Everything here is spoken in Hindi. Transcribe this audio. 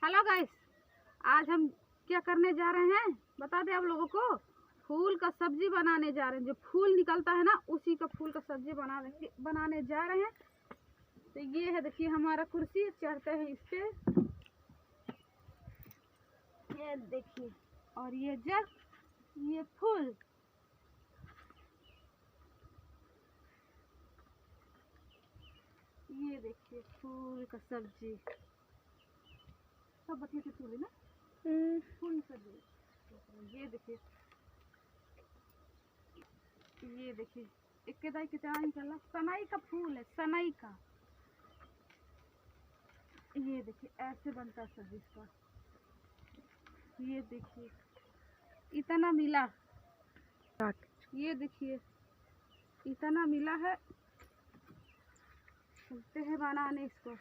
हेलो गाइस, आज हम क्या करने जा रहे हैं बता दें आप लोगों को। फूल का सब्जी बनाने जा रहे हैं। जो फूल निकलता है ना, उसी का फूल का सब्जी बनाने जा रहे हैं। तो ये है, देखिए हमारा कुर्सी, चढ़ते हैं इस पे। ये देखिए, और ये जग, ये फूल, ये देखिए फूल का सब्जी। सब बतिया के फूल है ना, फूल सब्जी। ये देखिए एक कितना निकला, सनई का फूल है, सनई का। ये देखिए ऐसे बनता है सब्जी इसका। ये देखिए इतना मिला, ये देखिए इतना मिला है। चलते हैं बनाने इसको।